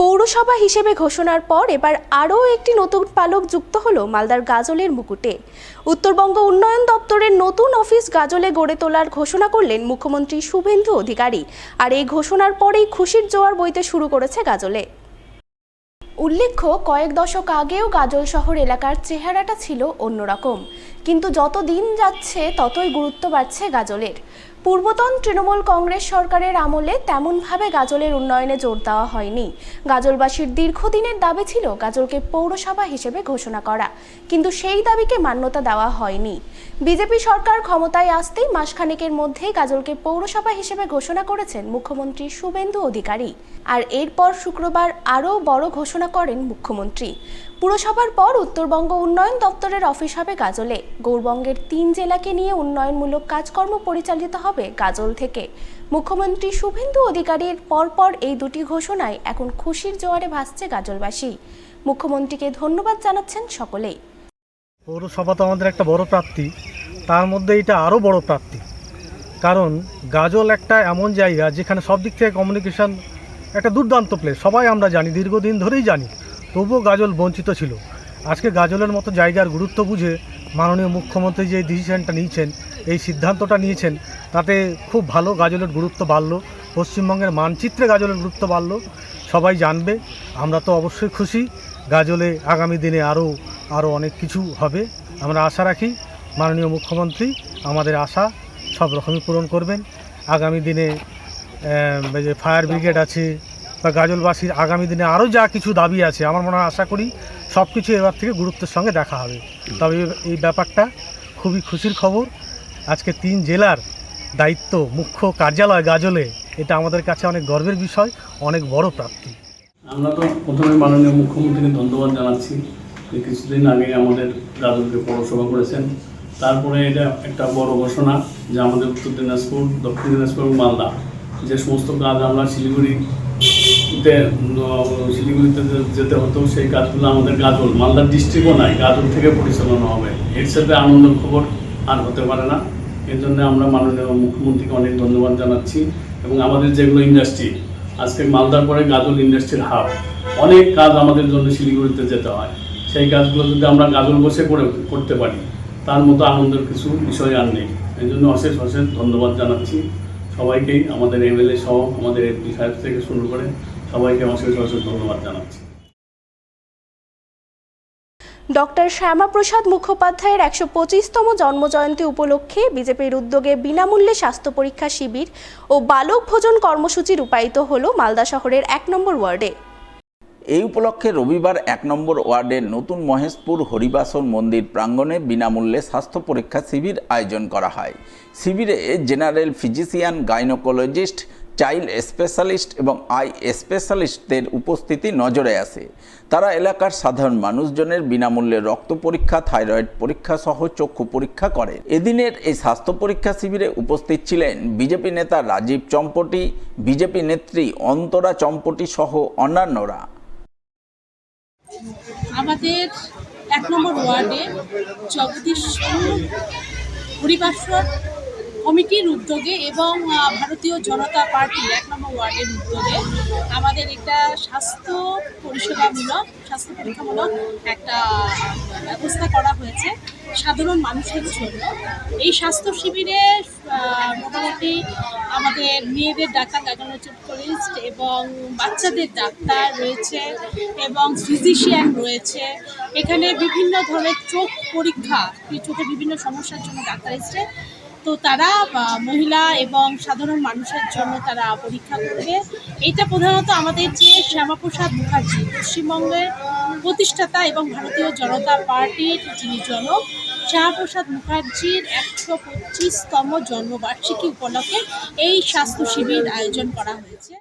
পৌরসভা হিসেবে ঘোষণার পর এবার আরও একটি নতুন পালক যুক্ত হলো মালদার গাজলের মুকুটে। উত্তরবঙ্গ উন্নয়ন দপ্তরের নতুন অফিস গাজলে গড়ে তোলার ঘোষণা করলেন মুখ্যমন্ত্রী শুভেন্দু অধিকারী। আর এই ঘোষণার পরেই খুশির জোয়ার বইতে শুরু করেছে গাজলে। উল্লেখ্য, কয়েক দশক আগেও গাজল শহর এলাকার চেহারাটা ছিল অন্যরকম, কিন্তু যত দিন যাচ্ছে ততই গুরুত্ব বাড়ছে গাজলের। পূর্বতন তৃণমূল কংগ্রেস সরকারের আমলে তেমনভাবে গাজলের উন্নয়নে জোর দেওয়া হয়নি। গাজলবাসীর দীর্ঘদিনের দাবি ছিল গাজলকে পৌরসভা হিসেবে ঘোষণা করা, কিন্তু সেই দাবিকে মান্যতা দেওয়া হয়নি। বিজেপি সরকার ক্ষমতায় আসতেই মাসখানেকের মধ্যেই গাজলকে পৌরসভা হিসেবে ঘোষণা করেছেন মুখ্যমন্ত্রী শুভেন্দু অধিকারী। আর এরপর শুক্রবার আরও বড় ঘোষণা করেন মুখ্যমন্ত্রী। পুরসভার পর উত্তরবঙ্গ উন্নয়ন দপ্তরের অফিস হবে গাজলে। গৌরবঙ্গের 3 জেলাকে নিয়ে উন্নয়নমূলক কাজকর্ম পরিচালিত হবে গাজল থেকে। মুখ্যমন্ত্রী শুভেন্দু অধিকারীর পরপর এই দুটি ঘোষণায় এখন খুশির জোয়ারে ভাসছে গাজলবাসী। মুখ্যমন্ত্রীকে ধন্যবাদ জানাচ্ছেন সকলেই। পৌরসভা তো আমাদের একটা বড় প্রাপ্তি, তার মধ্যে এটা আরও বড় প্রাপ্তি, কারণ গাজল একটা এমন জায়গা যেখানে সব দিক থেকে কমিউনিকেশন একটা দুর্দান্ত প্লেস, সবাই আমরা জানি, দীর্ঘদিন ধরেই জানি, তবুও গাজল বঞ্চিত ছিল। আজকে গাজলের মতো জায়গার গুরুত্ব বুঝে মাননীয় মুখ্যমন্ত্রী যে ডিসিশনটা নিয়েছেন, এই সিদ্ধান্তটা নিয়েছেন, তাতে খুব ভালো। গাজলের গুরুত্ব বাড়লো, পশ্চিমবঙ্গের মানচিত্রে গাজলের গুরুত্ব বাড়লো, সবাই জানবে। আমরা তো অবশ্যই খুশি। গাজলে আগামী দিনে আরও অনেক কিছু হবে। আমরা আশা রাখি মাননীয় মুখ্যমন্ত্রী আমাদের আশা সব রকমই পূরণ করবেন। আগামী দিনে যে ফায়ার ব্রিগেড আছে বা গাজলবাসীর আগামী দিনে আরও যা কিছু দাবি আছে, আমার মনে হয় আশা করি সব কিছু এবার থেকে গুরুত্বের সঙ্গে দেখা হবে। তবে এই ব্যাপারটা খুবই খুশির খবর। আজকে 3 জেলার দায়িত্ব, মুখ্য কার্যালয় গাজলে, এটা আমাদের কাছে অনেক গর্বের বিষয়, অনেক বড় প্রাপ্তি। আমরা তো প্রথমে মাননীয় মুখ্যমন্ত্রীকে ধন্যবাদ জানাচ্ছি যে কিছুদিন আগে আমাদের গাজলকে পৌরসভা করেছেন। তারপরে এটা একটা বড় ঘোষণা যে আমাদের উত্তর দিনাজপুর, দক্ষিণ দিনাজপুর এবং মালদা যে সমস্ত কাজ আমরা শিলিগুড়িতে যেতে হতো, সেই কাজগুলো আমাদের গাজল, মালদার ডিস্ট্রিক্টও নাই, গাজল থেকে পরিচালনা হবে। এর সাথে আনন্দের খবর আর হতে পারে না। এর জন্য আমরা মাননীয় মুখ্যমন্ত্রীকে অনেক ধন্যবাদ জানাচ্ছি। এবং আমাদের যেগুলো ইন্ডাস্ট্রি, আজকে মালদার পরে গাজল ইন্ডাস্ট্রির হাব, অনেক কাজ আমাদের জন্য শিলিগুড়িতে যেতে হয়। সেই কাজগুলো যদি আমরা গাজল বসে করতে পারি, তার মতো আনন্দের কিছু বিষয় আর নেই। এই জন্য অশেষ ধন্যবাদ জানাচ্ছি সবাইকেই, আমাদের এমএলএ সহ আমাদের এমপি সাহেব থেকে শুরু করে সবাইকে অশেষ ধন্যবাদ জানাচ্ছি। ডক্টর শ্যামাপ্রসাদ মুখোপাধ্যায়ের 125তম জন্মজয়ন্তী উপলক্ষে বিজেপির উদ্যোগে বিনামূল্যে স্বাস্থ্য পরীক্ষা শিবির ও বালক ভোজন কর্মসূচি রূপায়িত হল মালদা শহরের 1 নম্বর ওয়ার্ডে। এই উপলক্ষে রবিবার 1 নম্বর ওয়ার্ডের নতুন মহেশপুর হরিবাসন মন্দির প্রাঙ্গণে বিনামূল্যে স্বাস্থ্য পরীক্ষা শিবির আয়োজন করা হয়। শিবিরে general physician, gynaecologist, child specialist এবং আই স্পেশালিস্টদের উপস্থিতি নজরে আসে। তারা এলাকার সাধারণ মানুষজনের বিনামূল্যে রক্ত পরীক্ষা, থাইরয়েড পরীক্ষা সহ চক্ষু পরীক্ষা করে। এদিনের এই স্বাস্থ্য পরীক্ষা শিবিরে উপস্থিত ছিলেন বিজেপি নেতা রাজীব চম্পটি, বিজেপি নেত্রী অন্তরা চম্পটি সহ অন্যান্যরা। আমাদের 1 নম্বর ওয়ার্ডে জগদীশপুর হরিবাসন কমিটির উদ্যোগে এবং ভারতীয় জনতা পার্টি 1 নম্বর ওয়ার্ডের উদ্যোগে আমাদের একটা স্বাস্থ্য পরীক্ষামূলক একটা ব্যবস্থা করা হয়েছে সাধারণ মানুষের জন্য। এই স্বাস্থ্য শিবিরে মোটামুটি আমাদের মেয়েদের ডাক্তার, গাইনোকোলজিস্ট এবং বাচ্চাদের ডাক্তার রয়েছে এবং ফিজিশিয়ান রয়েছে। এখানে বিভিন্ন ধরনের চোখ পরীক্ষা, চোখের বিভিন্ন সমস্যার জন্য ডাক্তার এসছে, তো তারা মহিলা এবং সাধারণ মানুষের জন্য তারা পরীক্ষা করবে। এটা প্রধানত আমাদের যে শ্যামাপ্রসাদ মুখার্জি, পশ্চিমবঙ্গের প্রতিষ্ঠাতা এবং ভারতীয় জনতা পার্টির যিনি জনক, শ্যামাপ্রসাদ মুখার্জির 125তম জন্মবার্ষিকী উপলক্ষে এই স্বাস্থ্য শিবির আয়োজন করা হয়েছে।